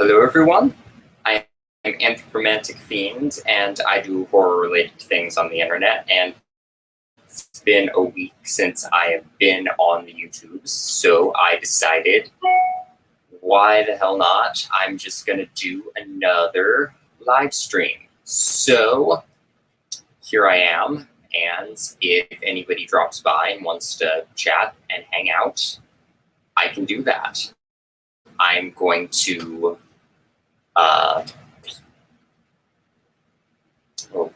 Hello everyone, I am Anthromantic Fiend, and I do horror-related things on the internet, and it's been a week since I have been on the YouTubes, so I decided, why the hell not? I'm just gonna do another live stream. So, here I am, and if anybody drops by and wants to chat and hang out, I can do that. I'm going to oh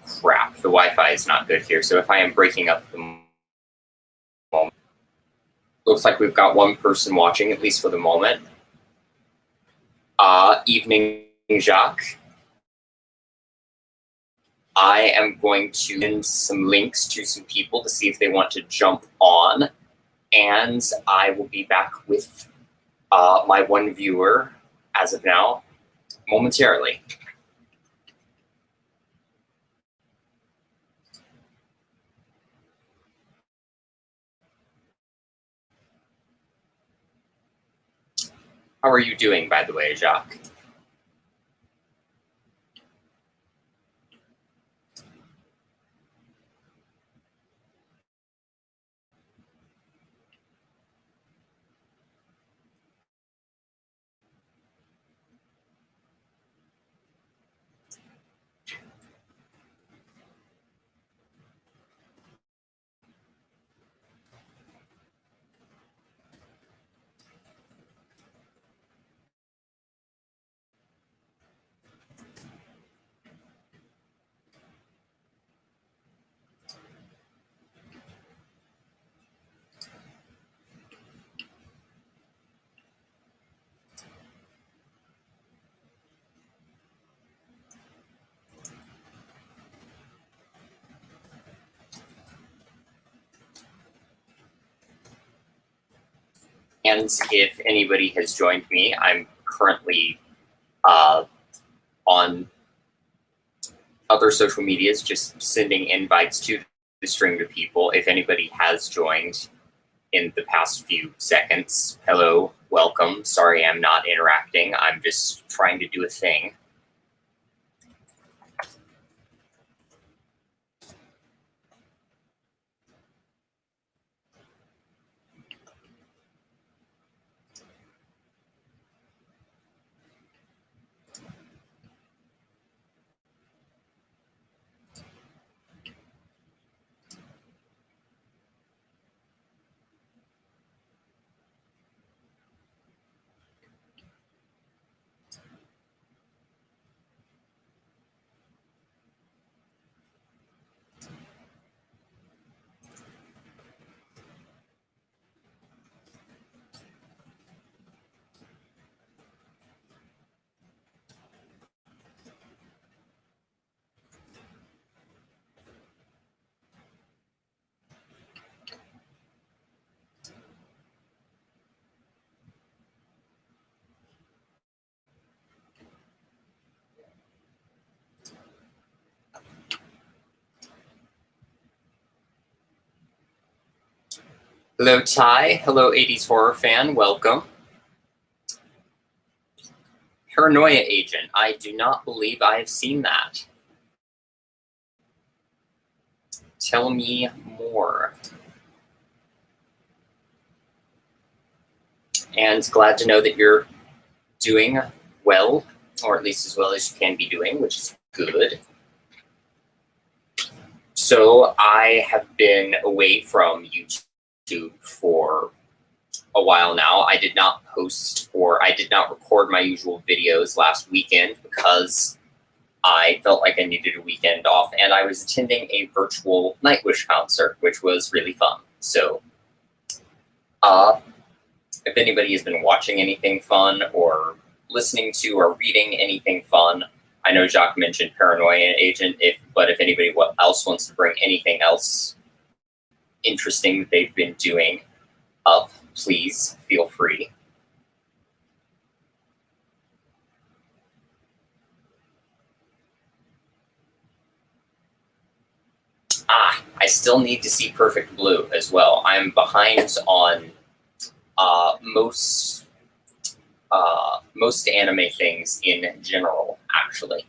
crap, the Wi-Fi is not good here, so if I am breaking up the moment, looks like we've got one person watching, at least for the moment. Evening, Jacques. I am going to send some links to some people to see if they want to jump on, and I will be back with my one viewer, as of now, momentarily. How are you doing, by the way, Jacques? And if anybody has joined me, I'm currently on other social medias, just sending invites to the stream to people. If anybody has joined in the past few seconds, hello, welcome. Sorry I'm not interacting. I'm just trying to do a thing. Hello, Ty. Hello, 80s horror fan. Welcome. Paranoia Agent. I do not believe I have seen that. Tell me more. And glad to know that you're doing well, or at least as well as you can be doing, which is good. So I have been away from YouTube for a while now. I did not post or I did not record my usual videos last weekend because I felt like I needed a weekend off, and I was attending a virtual Nightwish concert, which was really fun. So if anybody has been watching anything fun or listening to or reading anything fun, I know Jacques mentioned Paranoia Agent, but if anybody else wants to bring anything else interesting that they've been doing up, please feel free. I still need to see Perfect Blue as well. I'm behind on most most anime things in general, actually.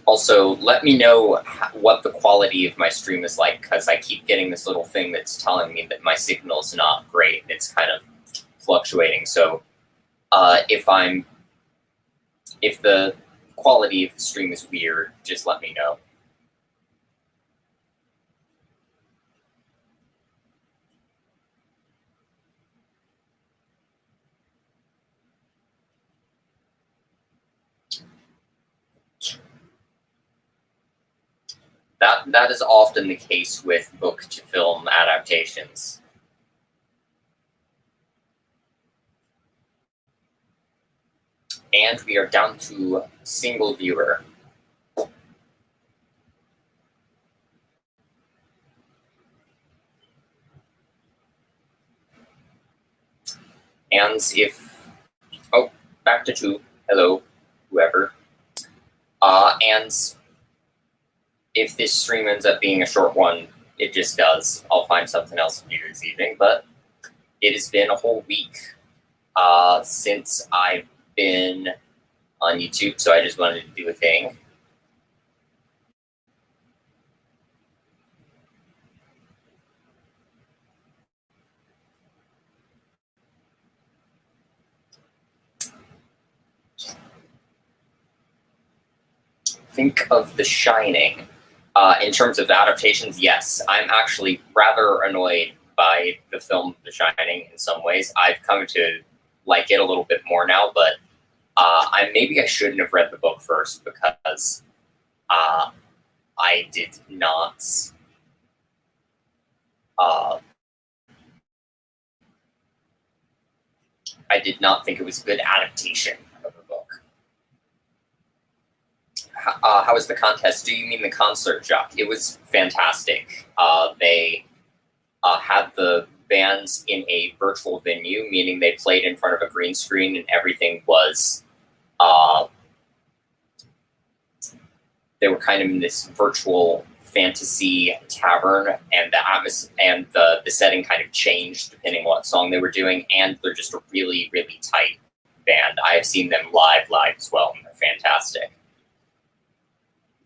Also, let me know what the quality of my stream is like, because I keep getting this little thing that's telling me that my signal is not great. It's kind of fluctuating. So if the quality of the stream is weird, just let me know. That is often the case with book to film adaptations. And we are down to single viewer. And back to 2, hello, whoever. And if this stream ends up being a short one, it just does. I'll find something else to do this evening, but it has been a whole week since I've been on YouTube, so I just wanted to do a thing. Think of The Shining. In terms of adaptations, yes, I'm actually rather annoyed by the film The Shining in some ways. I've come to like it a little bit more now, but maybe I shouldn't have read the book first, because I did not think it was a good adaptation of the book. How was the contest? Do you mean the concert, Jacques? It was fantastic. They had the bands in a virtual venue, meaning they played in front of a green screen, and everything was they were kind of in this virtual fantasy tavern, and the setting kind of changed depending on what song they were doing, and they're just a really, really tight band. I have seen them live as well, and they're fantastic.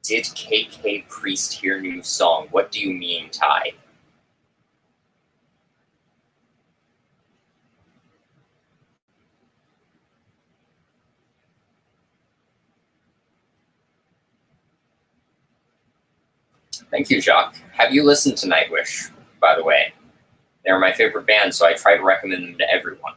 Did KK Priest hear new song? What do you mean, Ty? Thank you, Jacques. Have you listened to Nightwish, by the way? They're my favorite band, so I try to recommend them to everyone.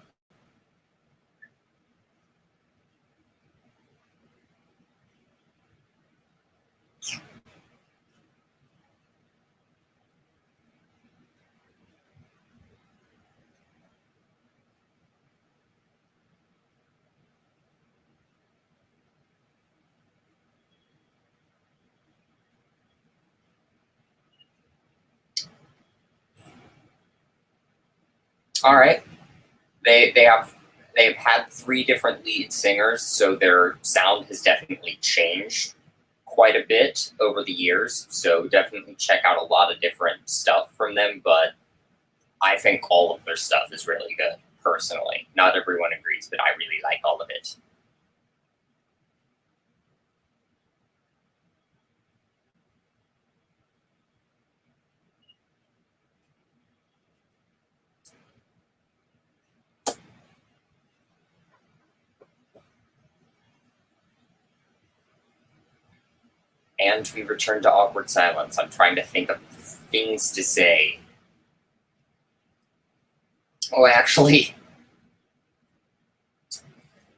All right. They've had 3 different lead singers, so their sound has definitely changed quite a bit over the years. So definitely check out a lot of different stuff from them, but I think all of their stuff is really good, personally. Not everyone agrees, but I really like all of it. And we return to awkward silence. I'm trying to think of things to say. Oh, actually.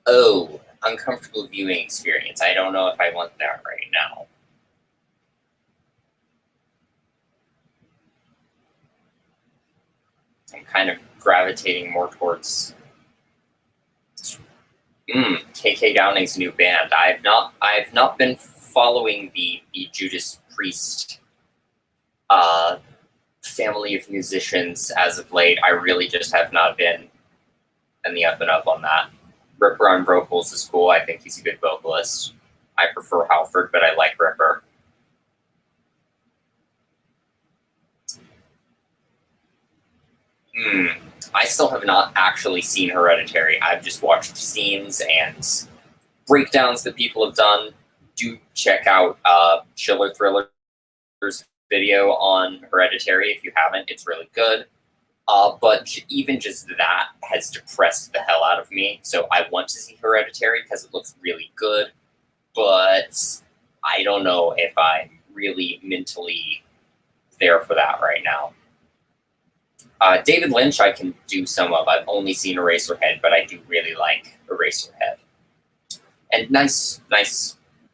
Oh, uncomfortable viewing experience. I don't know if I want that right now. I'm kind of gravitating more towards KK Downing's new band. I've not been following the Judas Priest family of musicians as of late. I really just have not been in the up and up on that. Ripper on vocals is cool. I think he's a good vocalist. I prefer Halford, but I like Ripper. I still have not actually seen Hereditary. I've just watched scenes and breakdowns that people have done. Do check out Chiller Thriller's video on Hereditary if you haven't. It's really good. But even just that has depressed the hell out of me. So I want to see Hereditary because it looks really good. But I don't know if I'm really mentally there for that right now. David Lynch, I can do some of. I've only seen Eraserhead, but I do really like Eraserhead. And nice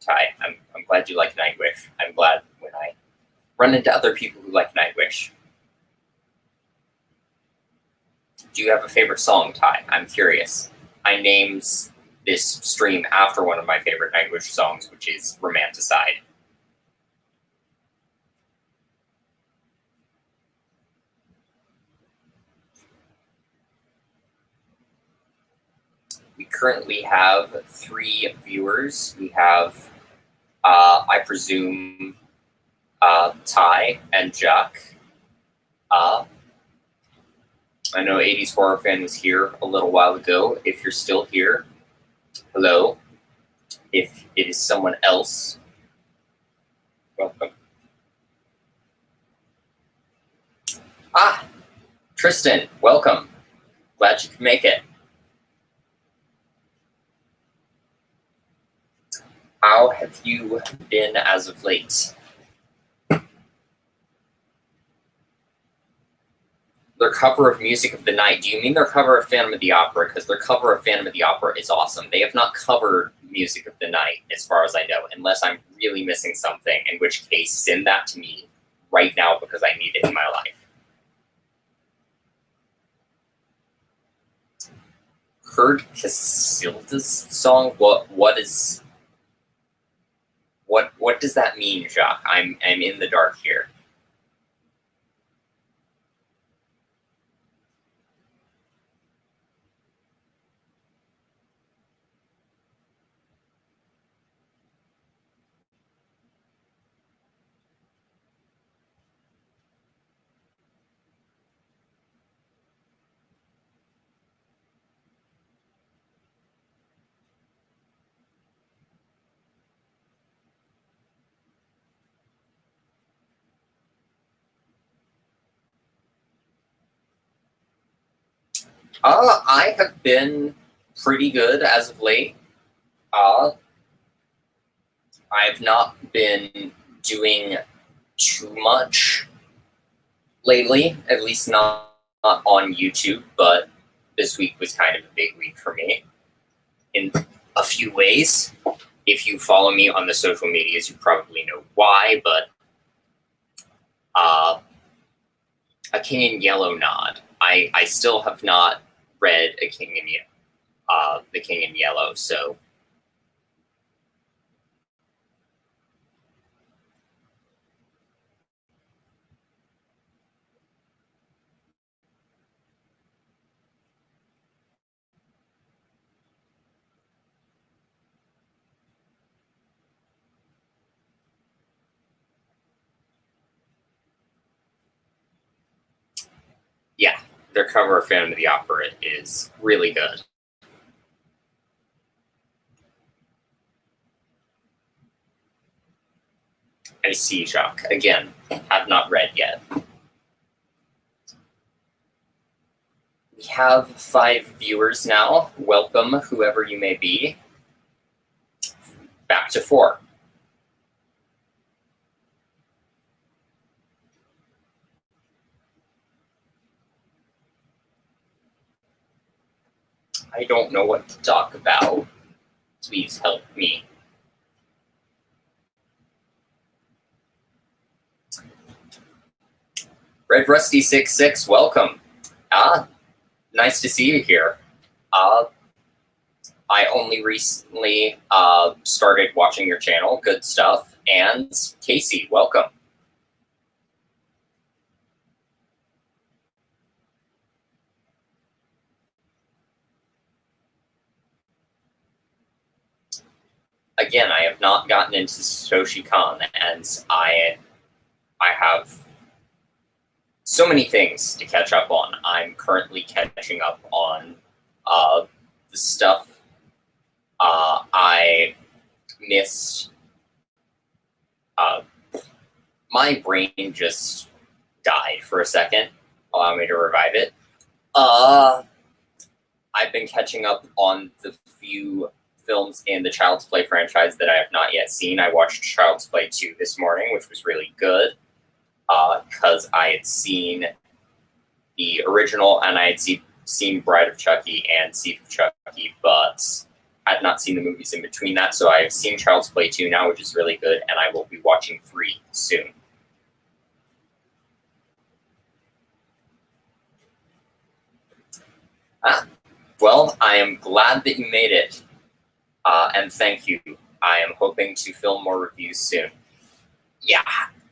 Ty. I'm glad you like Nightwish. I'm glad when I run into other people who like Nightwish. Do you have a favorite song, Ty? I'm curious. I named this stream after one of my favorite Nightwish songs, which is Romanticide. We currently have 3 viewers. We have, I presume, Ty and Jack. I know 80s Horror Fan was here a little while ago. If you're still here, hello. If it is someone else, welcome. Tristan, welcome. Glad you could make it. How have you been as of late? Their cover of Music of the Night. Do you mean their cover of Phantom of the Opera? Because their cover of Phantom of the Opera is awesome. They have not covered Music of the Night, as far as I know, unless I'm really missing something, in which case send that to me right now because I need it in my life. Heard Casilda's song? What does that mean, Jacques? I'm in the dark here. I have been pretty good as of late. I've not been doing too much lately, at least not on YouTube, but this week was kind of a big week for me in a few ways. If you follow me on the social medias, you probably know why, but A King in Yellow nod. I still have not read The King in Yellow, so yeah, their cover of Phantom of the Opera is really good. I see, Jacques. Again, have not read yet. We have 5 viewers now. Welcome, whoever you may be. Back to 4. I don't know what to talk about. Please help me. Red Rusty 66, welcome. Nice to see you here. I only recently started watching your channel. Good stuff. And Casey, welcome. again, I have not gotten into Satoshi Kon, and I have so many things to catch up on. I'm currently catching up on the stuff I missed. My brain just died for a second. Allow me to revive it. I've been catching up on the few films in the Child's Play franchise that I have not yet seen. I watched Child's Play 2 this morning, which was really good, because I had seen the original and I had seen Bride of Chucky and Seed of Chucky, but had not seen the movies in between that, so I have seen Child's Play 2 now, which is really good, and I will be watching 3 soon. Well, I am glad that you made it, and thank you. I am hoping to film more reviews soon. Yeah,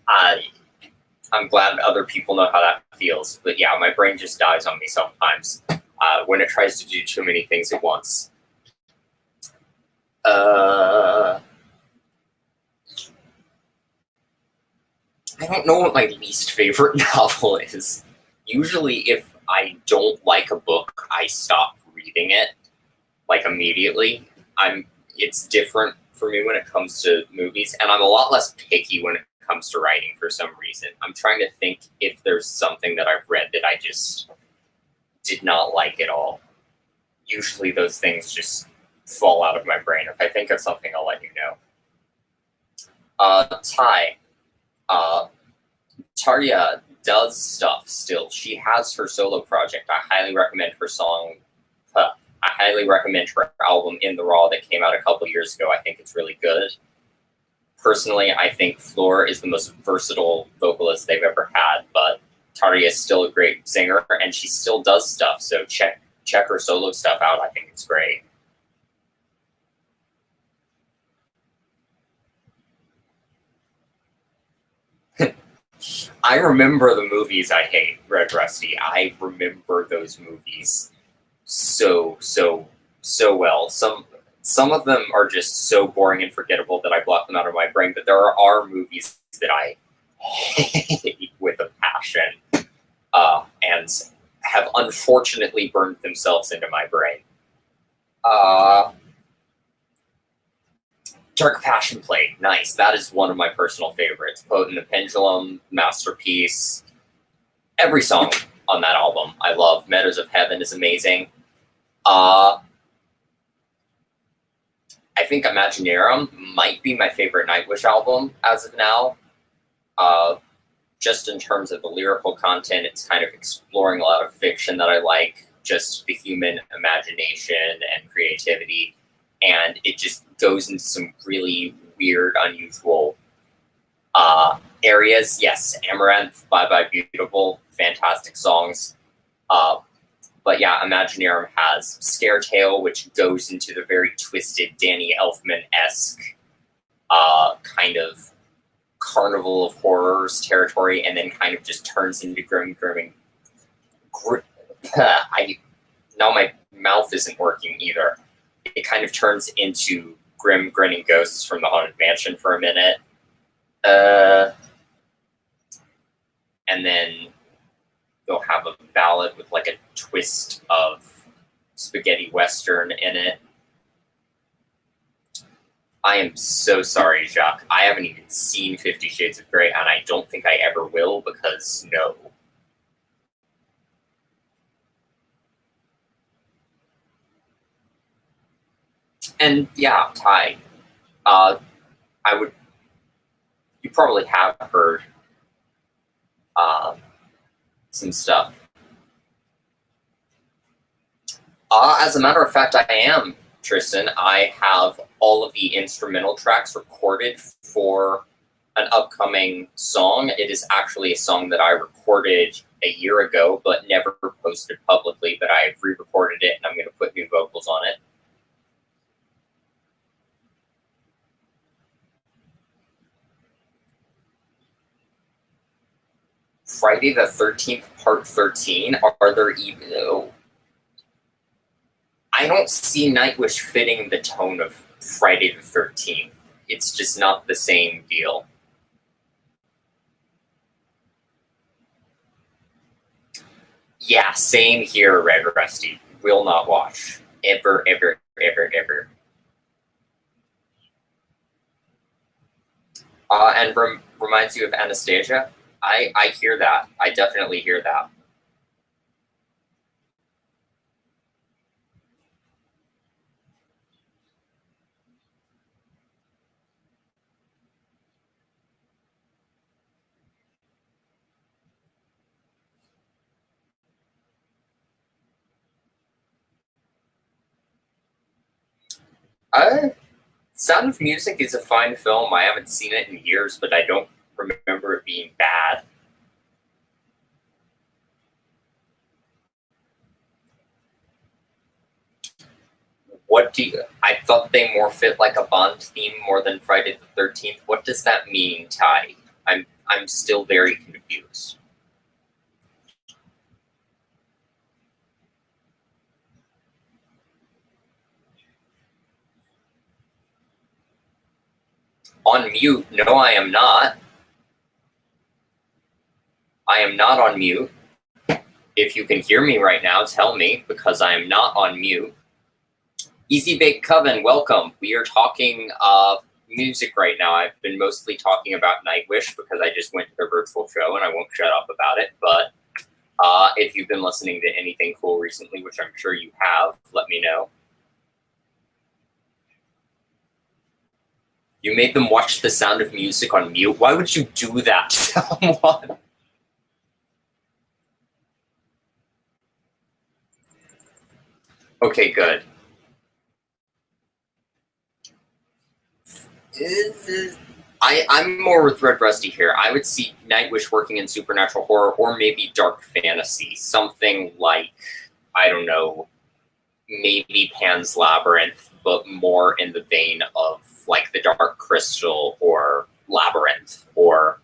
I'm glad other people know how that feels, but yeah, my brain just dies on me sometimes when it tries to do too many things at once. I don't know what my least favorite novel is. Usually, if I don't like a book, I stop reading it, like, immediately. It's different for me when it comes to movies, and I'm a lot less picky when it comes to writing for some reason. I'm trying to think if there's something that I've read that I just did not like at all. Usually those things just fall out of my brain. If I think of something, I'll let you know. Ty. Tarya does stuff still. She has her solo project. I highly recommend her I highly recommend her album In the Raw that came out a couple years ago. I think it's really good. Personally, I think Floor is the most versatile vocalist they've ever had, but Tarya is still a great singer, and she still does stuff, so check her solo stuff out. I think it's great. I remember the movies I hate, Red Rusty. I remember those movies so well. Some of them are just so boring and forgettable that I block them out of my brain, but there are movies that I hate with a passion, and have unfortunately burned themselves into my brain. Dark Passion Play, nice. That is one of my personal favorites. Potent the Pendulum, masterpiece. Every song on that album I love. Meadows of Heaven is amazing. I think Imaginarium might be my favorite Nightwish album as of now. Just in terms of the lyrical content, it's kind of exploring a lot of fiction that I like, just the human imagination and creativity. And it just goes into some really weird, unusual areas. Yes, Amaranth, Bye Bye Beautiful, fantastic songs. But yeah, Imaginarium has Scare Tale, which goes into the very twisted Danny Elfman-esque kind of Carnival of Horrors territory, and then kind of just turns into now my mouth isn't working either. It kind of turns into grim, grinning ghosts from the Haunted Mansion for a minute. And then they'll have a ballad with like a twist of spaghetti western in it. I am so sorry, Jacques. I haven't even seen 50 Shades of Grey, and I don't think I ever will, because no. And yeah, Ty, you probably have heard some stuff. As a matter of fact, I am, Tristan. I have all of the instrumental tracks recorded for an upcoming song. It is actually a song that I recorded a year ago, but never posted publicly, but I've re-recorded it, and I'm going to put new vocals on it. Friday the 13th, Part 13, are there even... I don't see Nightwish fitting the tone of Friday the 13th. It's just not the same deal. Yeah, same here, Red Rusty. Will not watch. Ever, ever, ever, ever. And reminds you of Anastasia? I hear that. I definitely hear that. Sound of Music is a fine film. I haven't seen it in years, but I don't remember it being bad. What do you... I thought they more fit like a Bond theme more than Friday the 13th. What does that mean, Ty? I'm still very confused. On mute? No, I am not. I am not on mute. If you can hear me right now, tell me, because I am not on mute. Easy Bake Coven, welcome. We are talking music right now. I've been mostly talking about Nightwish because I just went to their virtual show and I won't shut up about it. But if you've been listening to anything cool recently, which I'm sure you have, let me know. You made them watch The Sound of Music on mute? Why would you do that to someone? Okay, good. I'm more with Red Rusty here. I would see Nightwish working in supernatural horror or maybe dark fantasy. Something like, I don't know, maybe Pan's Labyrinth, but more in the vein of like The Dark Crystal or Labyrinth or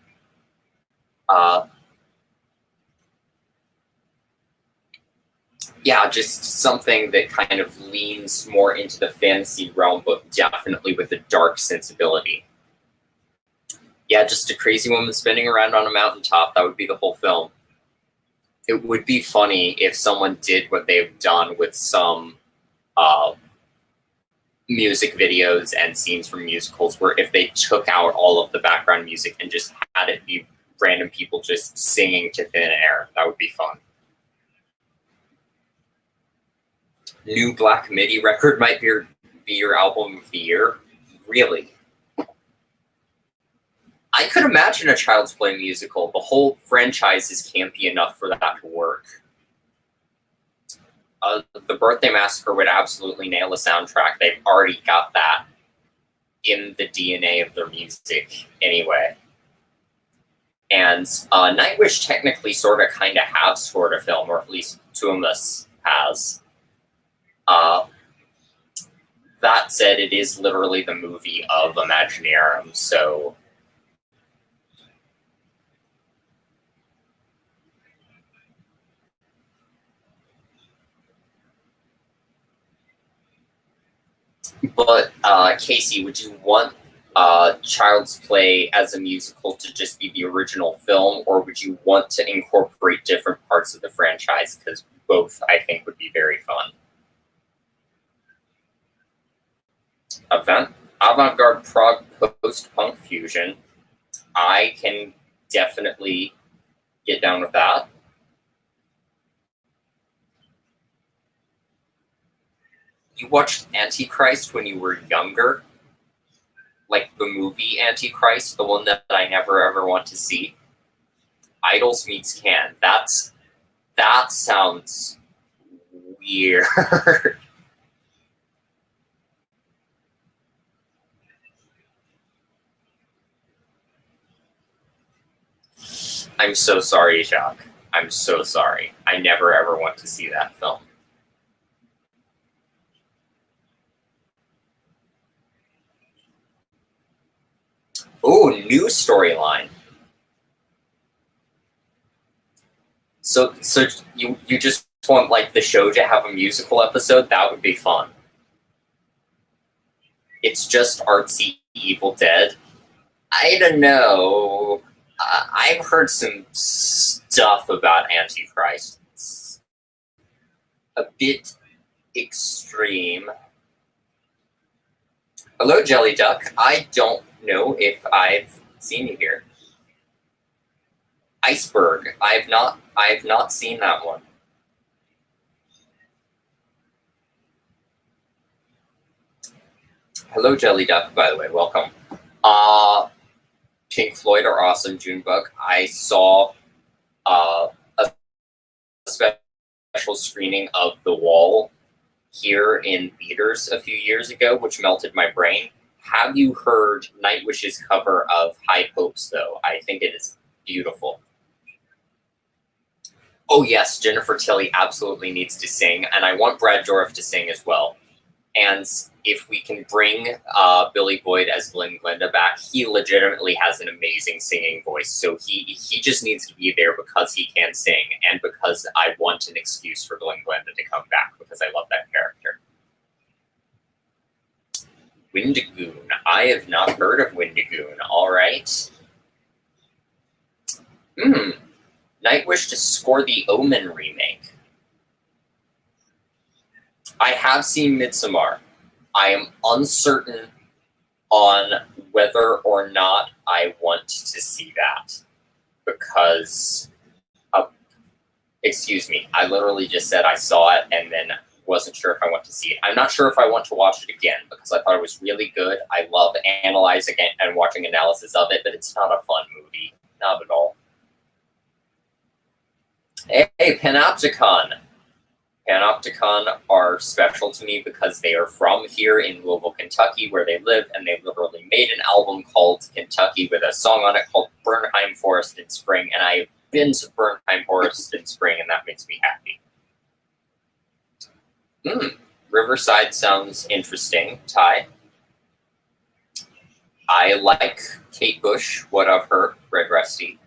yeah, just something that kind of leans more into the fantasy realm, but definitely with a dark sensibility. Yeah, just a crazy woman spinning around on a mountaintop. That would be the whole film. It would be funny if someone did what they've done with some music videos and scenes from musicals, where if they took out all of the background music and just had it be random people just singing to thin air. That would be fun. New Black Midi record might be your album of the year. Really? I could imagine a Child's Play musical. The whole franchise is campy enough for that to work. The Birthday Massacre would absolutely nail a soundtrack. They've already got that in the DNA of their music anyway. And Nightwish technically sort of kind of have sort of film, or at least Tuomas has. That said, it is literally the movie of Imaginarium, so... But, Casey, would you want Child's Play as a musical to just be the original film, or would you want to incorporate different parts of the franchise? Because both, I think, would be very fun. Avant-garde prog post-punk fusion. I can definitely get down with that. You watched Antichrist when you were younger? Like the movie Antichrist, the one that I never ever want to see? Idols meets Can. That sounds weird. I'm so sorry, Jacques. I'm so sorry. I never ever want to see that film. Oh, new storyline. So you just want like the show to have a musical episode? That would be fun. it's just artsy Evil Dead. I don't know. I've heard some stuff about Antichrist. It's a bit extreme. Hello, Jelly Duck. I don't know if I've seen you here. Iceberg. I've not seen that one. Hello, Jelly Duck, by the way. Welcome. Pink Floyd are awesome, Junebug. I saw a special screening of The Wall here in theaters a few years ago, which melted my brain. Have you heard Nightwish's cover of High Hopes, though? I think it is beautiful. Oh, yes, Jennifer Tilly absolutely needs to sing, and I want Brad Dourif to sing as well. And if we can bring Billy Boyd as Glenn Glenda back, he legitimately has an amazing singing voice. So he just needs to be there because he can sing and because I want an excuse for Glenn Glenda to come back because I love that character. Windigoon. I have not heard of Windigoon. All right. Nightwish to score the Omen remake. I have seen Midsommar. I am uncertain on whether or not I want to see that because, excuse me, I literally just said I saw it and then wasn't sure if I want to see it. I'm not sure if I want to watch it again because I thought it was really good. I love analyzing it and watching analysis of it, but it's not a fun movie. Not at all. Hey, Panopticon. Panopticon are special to me because they are from here in Louisville, Kentucky, where they live, and they literally made an album called Kentucky with a song on it called Bernheim Forest in Spring, and I've been to Bernheim Forest in Spring, and that makes me happy. Riverside sounds interesting, Ty. I like Kate Bush, what of her, Red Rusty.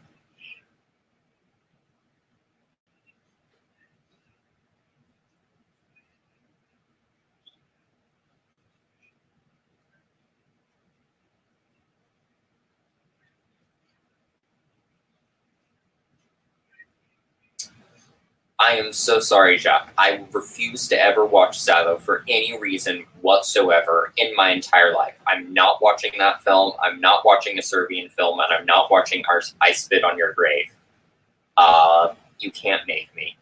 I am so sorry, Jacques. I refuse to ever watch Salo for any reason whatsoever in my entire life. I'm not watching that film. I'm not watching a Serbian film, and I'm not watching I Spit on Your Grave. You can't make me.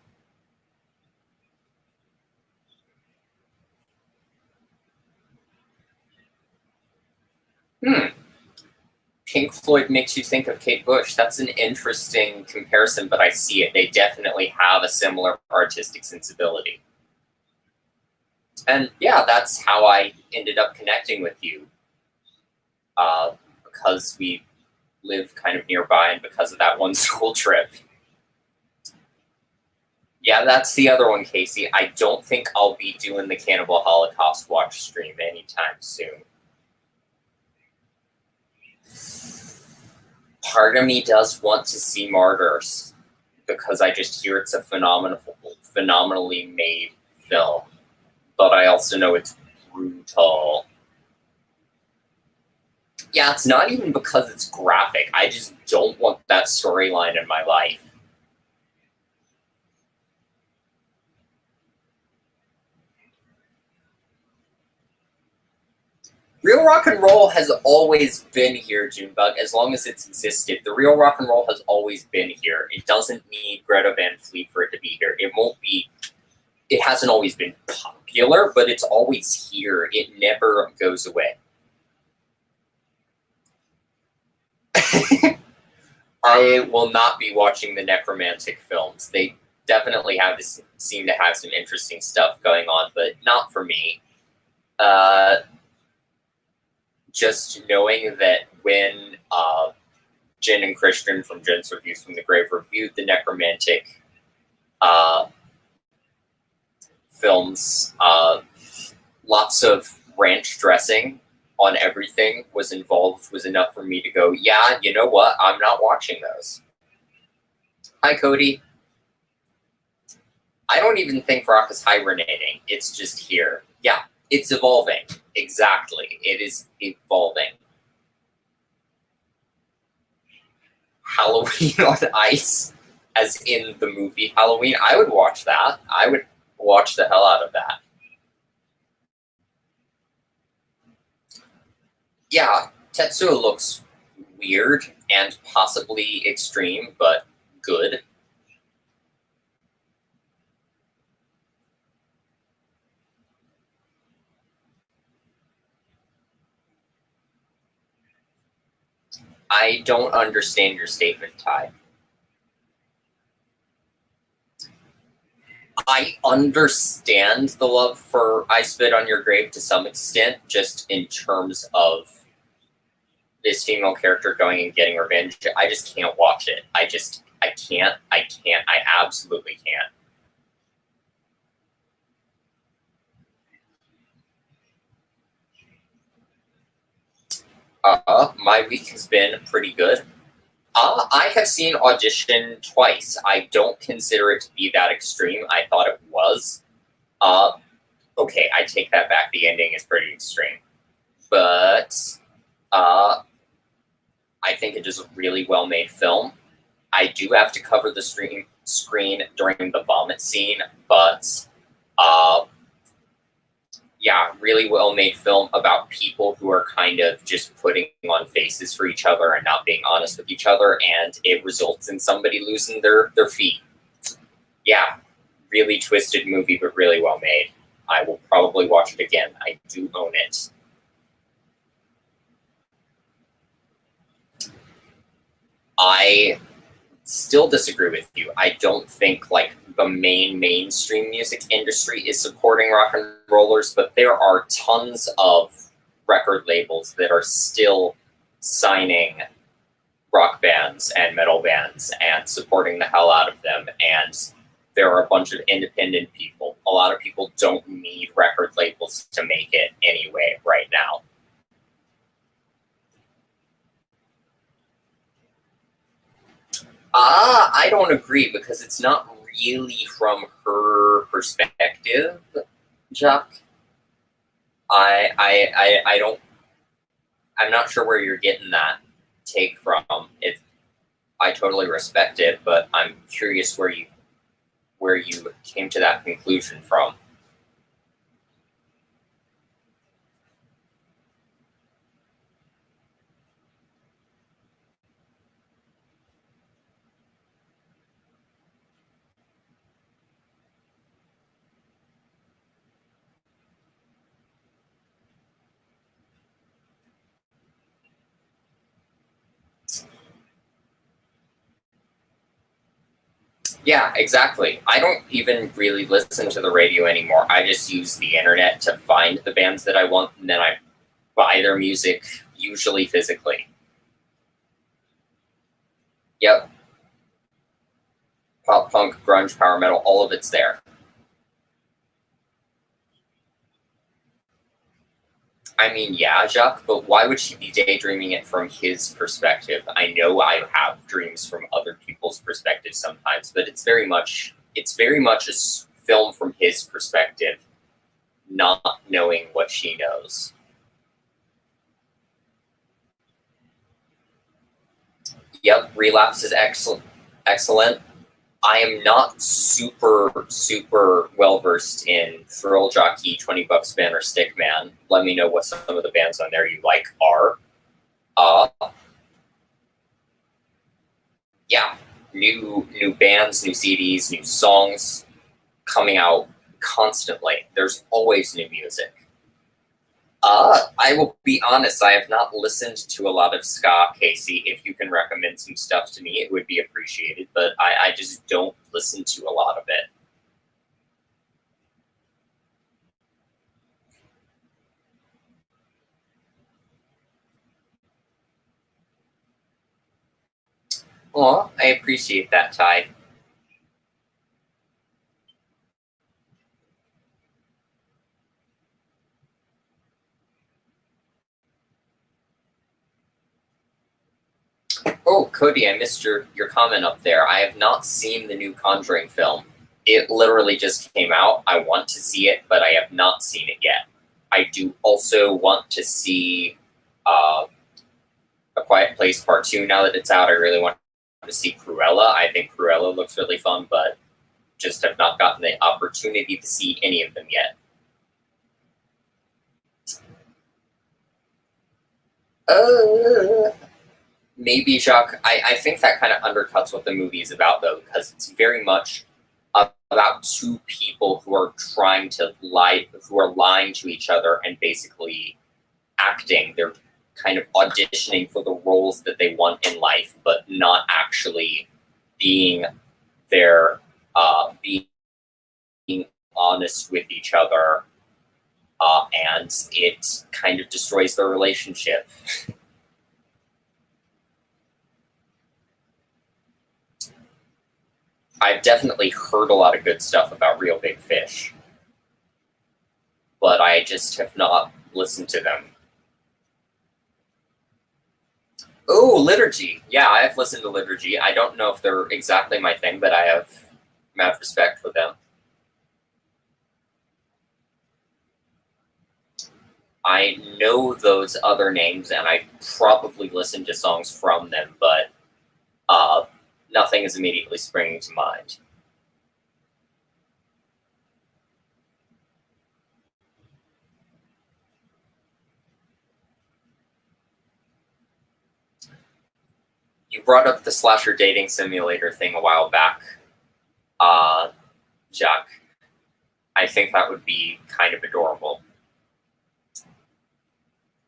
Pink Floyd makes you think of Kate Bush. That's an interesting comparison, but I see it. They definitely have a similar artistic sensibility. And yeah, that's how I ended up connecting with you. Because we live kind of nearby and because of that one school trip. Yeah, that's the other one, Casey. I don't think I'll be doing the Cannibal Holocaust watch stream anytime soon. Part of me does want to see Martyrs because I just hear it's a phenomenally made film, but I also know it's brutal. Yeah, it's not even because it's graphic. I just don't want that storyline in my life. Real rock and roll has always been here, Junebug, as long as it's existed. The real rock and roll has always been here. It doesn't need Greta Van Fleet for it to be here. It hasn't always been popular, but it's always here. It never goes away. I will not be watching the necromantic films. They definitely seem to have some interesting stuff going on, but not for me. Just knowing that when Jen and Christian from Jen's Reviews from the Grave reviewed the necromantic films, lots of ranch dressing on everything was involved was enough for me to go, yeah, you know what? I'm not watching those. Hi, Cody. I don't even think rock is hibernating. It's just here. Yeah, It's evolving. Exactly. It is evolving. Halloween on Ice, as in the movie Halloween. I would watch that. I would watch the hell out of that. Yeah, Tetsuo looks weird and possibly extreme, but good. I don't understand your statement, Ty. I understand the love for I Spit on Your Grave to some extent, just in terms of this female character going and getting revenge. I just can't watch it. I can't. I absolutely can't. My week has been pretty good. I have seen Audition twice. I don't consider it to be that extreme. I thought it was. Uh, okay, I take that back. The ending is pretty extreme. But I think it is a really well-made film. I do have to cover the screen during the vomit scene, but yeah, really well-made film about people who are kind of just putting on faces for each other and not being honest with each other, and it results in somebody losing their feet. Yeah, really twisted movie, but really well-made. I will probably watch it again. I do own it. I still disagree with you. I don't think like the mainstream music industry is supporting rock and rollers, but there are tons of record labels that are still signing rock bands and metal bands and supporting the hell out of them. And there are a bunch of independent people. A lot of people don't need record labels to make it anyway right now. I don't agree because it's not really from her perspective, Jacques. I don't. I'm not sure where you're getting that take from. It. I totally respect it, but I'm curious where you came to that conclusion from. Yeah, exactly. I don't even really listen to the radio anymore. I just use the internet to find the bands that I want, and then I buy their music, usually physically. Yep. Pop punk, grunge, power metal, all of it's there. I mean, yeah, Jacques, but why would she be daydreaming it from his perspective? I know I have dreams from other people's perspectives sometimes, but it's very much a film from his perspective, not knowing what she knows. Yep, Relapse is excellent. I am not super well versed in Thrill Jockey, 20 Bucks Band, or Stickman. Let me know what some of the bands on there you like are. Uh, yeah, new bands, new CDs, new songs coming out constantly. There's always new music. I will be honest, I have not listened to a lot of ska, Casey. If you can recommend some stuff to me, it would be appreciated, but I just don't listen to a lot of it. Well, I appreciate that, Ty. Oh, Cody, I missed your comment up there. I have not seen the new Conjuring film. It literally just came out. I want to see it, but I have not seen it yet. I do also want to see A Quiet Place Part 2 now that it's out. I really want to see Cruella. I think Cruella looks really fun, but just have not gotten the opportunity to see any of them yet. Maybe, Jacques. I think that kind of undercuts what the movie is about, though, because it's very much about two people who are trying to lie, who are lying to each other and basically acting. They're kind of auditioning for the roles that they want in life, but not actually being their being honest with each other, and it kind of destroys their relationship. I've definitely heard a lot of good stuff about Real Big Fish, but I just have not listened to them. Oh, Liturgy. Yeah, I have listened to Liturgy. I don't know if they're exactly my thing, but I have mad respect for them. I know those other names, and I probably listened to songs from them, but nothing is immediately springing to mind. You brought up the slasher dating simulator thing a while back, Jack. I think that would be kind of adorable.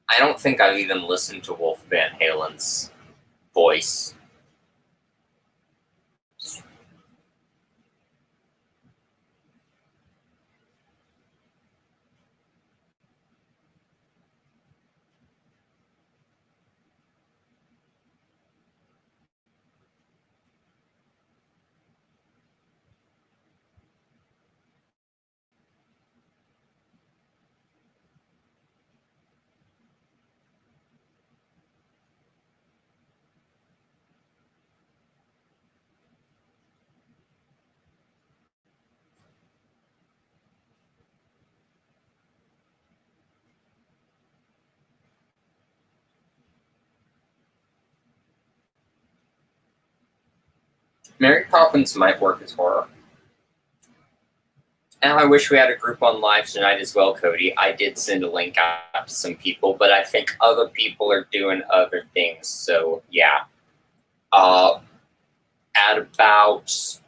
I don't think I've even listened to Wolf Van Halen's voice. Mary Poppins might work as horror. And I wish we had a group on live tonight as well, Cody. I did send a link out to some people, but I think other people are doing other things. So, yeah. At about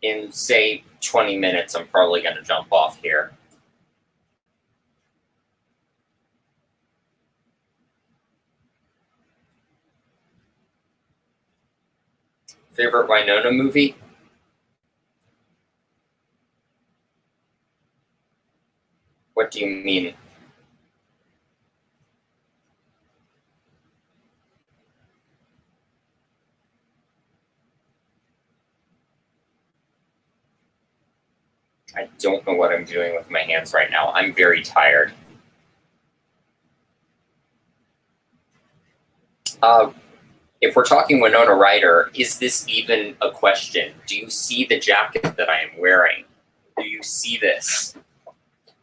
in, say, 20 minutes, I'm probably going to jump off here. Favorite Winona movie? What do you mean? I don't know what I'm doing with my hands right now. I'm very tired. If we're talking Winona Ryder, is this even a question? Do you see the jacket that I am wearing? Do you see this?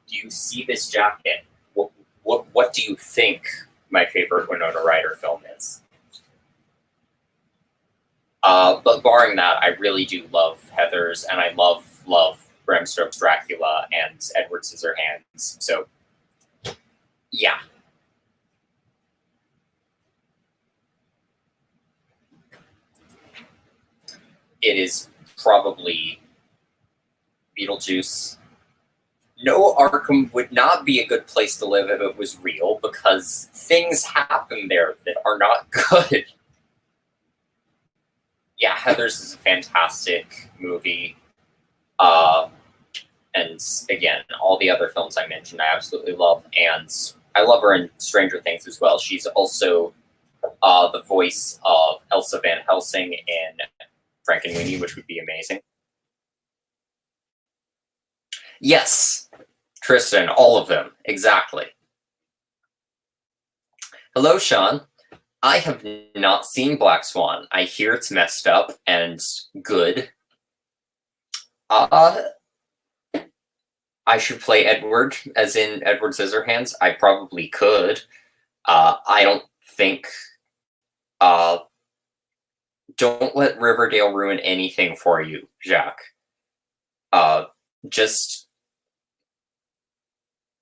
Do you see this jacket? What do you think my favorite Winona Ryder film is? But barring that, I really do love Heathers, and I love Bram Stoker's Dracula and Edward Scissorhands. So, yeah. It is probably Beetlejuice. No, Arkham would not be a good place to live if it was real, because things happen there that are not good. Yeah, Heathers is a fantastic movie. And again, all the other films I mentioned, I absolutely love. And I love her in Stranger Things as well. She's also the voice of Elsa Van Helsing in Frankenweenie, which would be amazing. Yes, Tristan, all of them, exactly. Hello, Sean. I have not seen Black Swan. I hear it's messed up and good. Uh, I should play Edward, as in Edward Scissorhands. I probably could. I don't think. Uh, don't let Riverdale ruin anything for you, Jacques. Just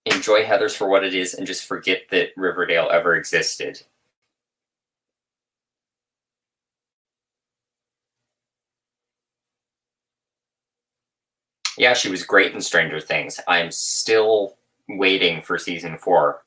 enjoy Heathers for what it is and just forget that Riverdale ever existed. Yeah, she was great in Stranger Things. I'm still waiting for season 4.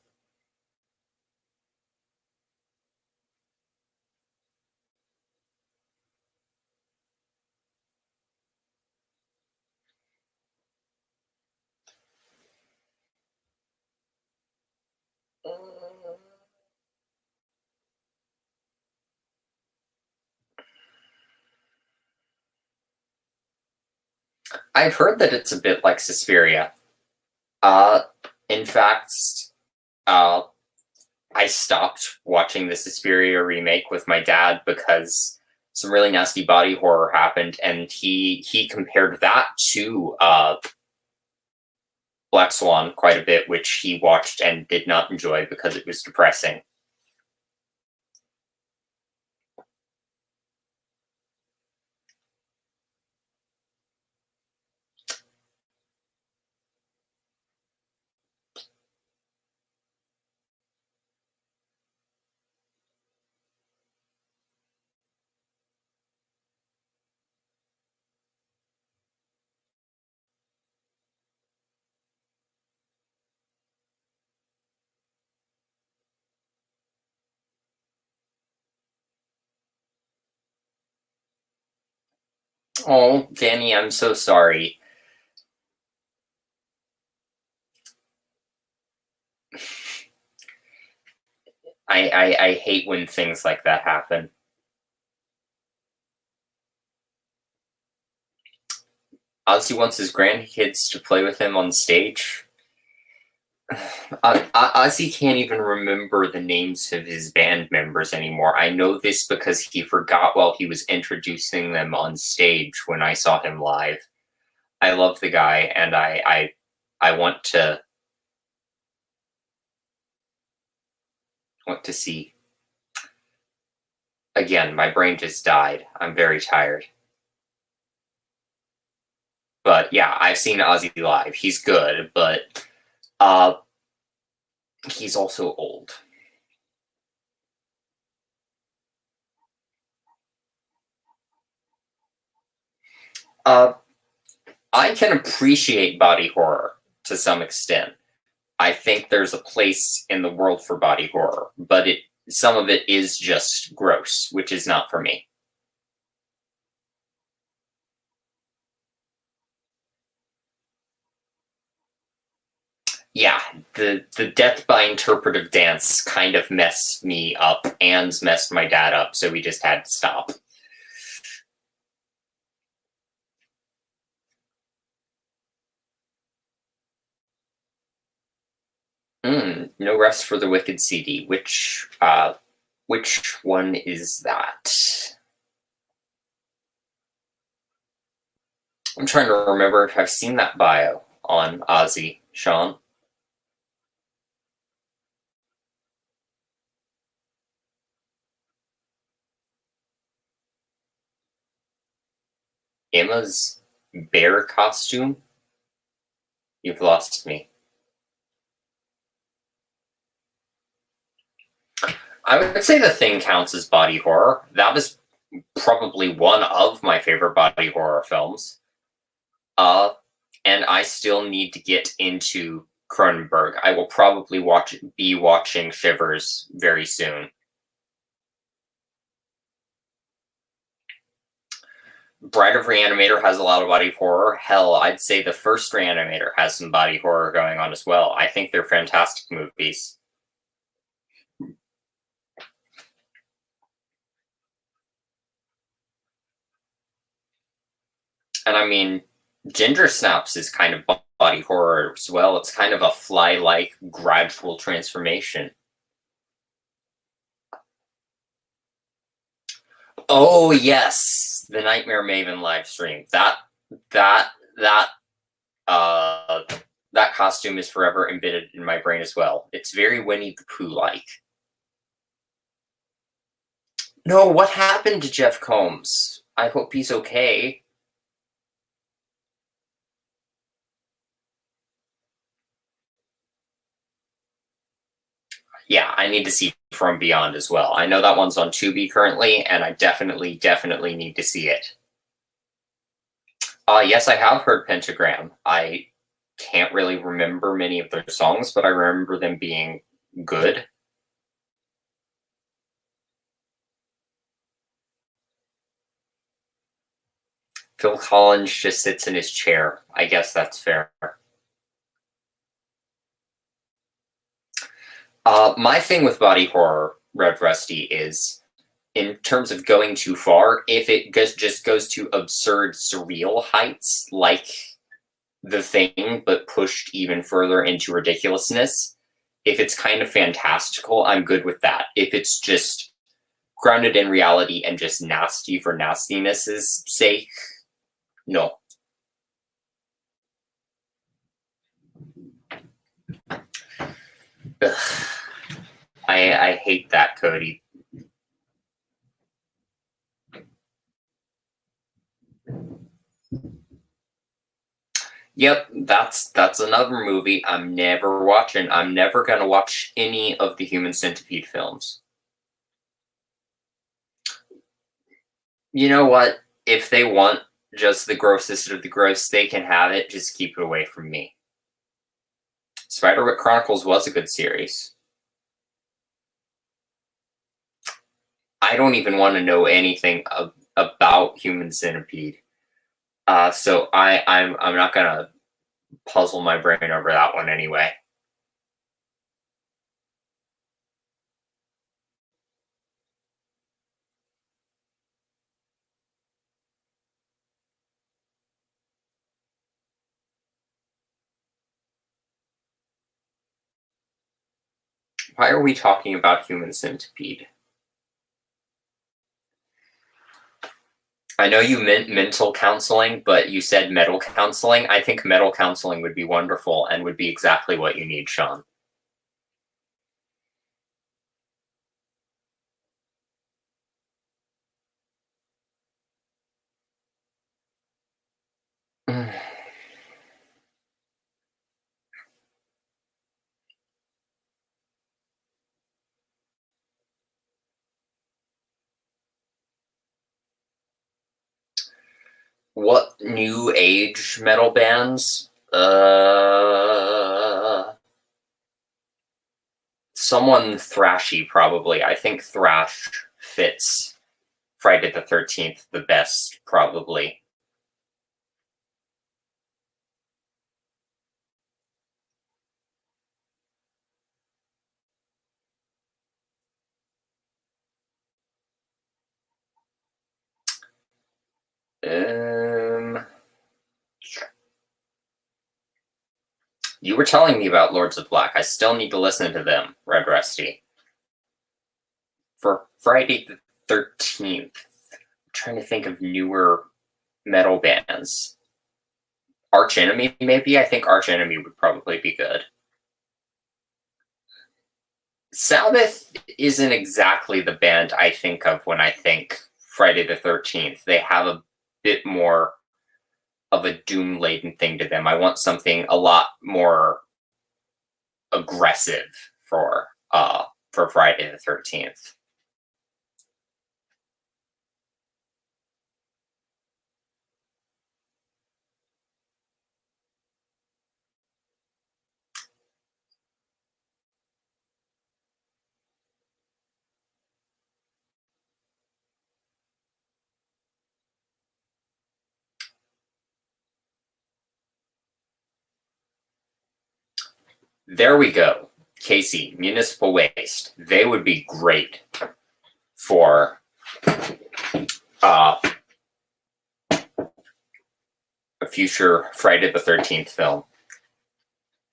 I've heard that it's a bit like Suspiria. Uh, in fact, uh, I stopped watching the Suspiria remake with my dad because some really nasty body horror happened, and he compared that to Black Swan quite a bit, which he watched and did not enjoy because it was depressing. Oh, Danny, I'm so sorry. I hate when things like that happen. Ozzy wants his grandkids to play with him on stage. Ozzy can't even remember the names of his band members anymore. I know this because he forgot while he was introducing them on stage when I saw him live. I love the guy, and I want to see. Again, my brain just died. I'm very tired. But yeah, I've seen Ozzy live. He's good, but he's also old. I can appreciate body horror to some extent. I think there's a place in the world for body horror, but some of it is just gross, which is not for me. Yeah, the death by interpretive dance kind of messed me up and messed my dad up, so we just had to stop. No Rest for the Wicked CD. Which one is that? I'm trying to remember if I've seen that bio on Ozzy, Sean. Emma's bear costume? You've lost me. I would say The Thing counts as body horror. That is probably one of my favorite body horror films. And I still need to get into Cronenberg. I will probably be watching Shivers very soon. Bride of Reanimator has a lot of body horror. Hell, I'd say the first Reanimator has some body horror going on as well. I think they're fantastic movies. And I mean, Ginger Snaps is kind of body horror as well. It's kind of a fly-like gradual transformation. Oh yes, the Nightmare Maven live stream. That that uh that costume is forever embedded in my brain as well. It's very Winnie the Pooh like. No, what happened to Jeff Combs? I hope he's okay. Yeah, I need to see From Beyond as well. I know that one's on Tubi currently, and I definitely need to see it. Yes, I have heard Pentagram. I can't really remember many of their songs, but I remember them being good. Phil Collins just sits in his chair. I guess that's fair. My thing with body horror, Red Rusty, is in terms of going too far, if it just goes to absurd, surreal heights, like The Thing, but pushed even further into ridiculousness, if it's kind of fantastical, I'm good with that. If it's just grounded in reality and just nasty for nastiness' sake, no. Ugh. I hate that, Cody. Yep, that's another movie I'm never watching. I'm never gonna watch any of the Human Centipede films. You know what? If they want just the grossest of the gross, they can have it. Just keep it away from me. Spiderwick Chronicles was a good series. I don't even want to know anything about Human Centipede. So I'm not gonna puzzle my brain over that one anyway. Why are we talking about Human Centipede? I know you meant mental counseling, but you said metal counseling. I think metal counseling would be wonderful and would be exactly what you need, Sean. What new age metal bands? Someone thrashy, probably. I think thrash fits Friday the 13th the best, probably. You were telling me about Lords of Black. I still need to listen to them, Red Rusty. For Friday the 13th, I'm trying to think of newer metal bands. Arch Enemy, maybe? I think Arch Enemy would probably be good. Sabbath isn't exactly the band I think of when I think Friday the 13th. They have a bit more of a doom-laden thing to them. I want something a lot more aggressive for Friday the 13th. There we go. Casey, Municipal Waste. They would be great for a future Friday the 13th film.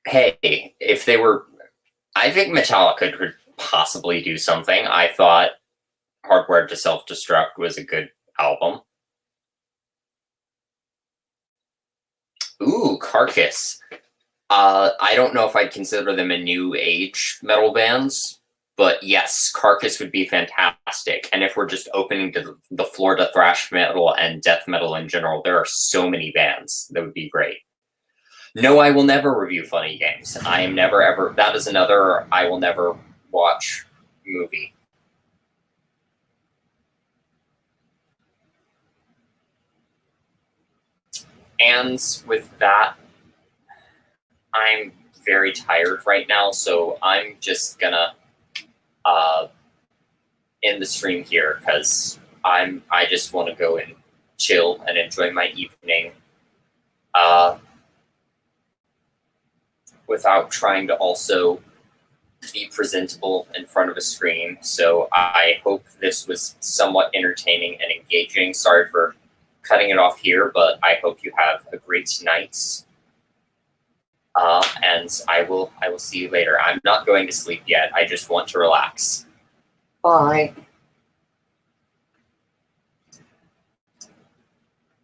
Hey, if they were... I think Metallica could possibly do something. I thought Hardware to Self-Destruct was a good album. Ooh, Carcass. I don't know if I'd consider them a new age metal bands, but yes, Carcass would be fantastic. And if we're just opening to the floor to thrash metal and death metal in general, there are so many bands that would be great. No, I will never review funny games. I am never ever. That is another I will never watch movie. And with that, I'm very tired right now, so I'm just gonna end the stream here because I just want to go and chill and enjoy my evening without trying to also be presentable in front of a screen. So I hope this was somewhat entertaining and engaging. Sorry for cutting it off here, but I hope you have a great night. And I will see you later. I'm not going to sleep yet. I just want to relax. Bye.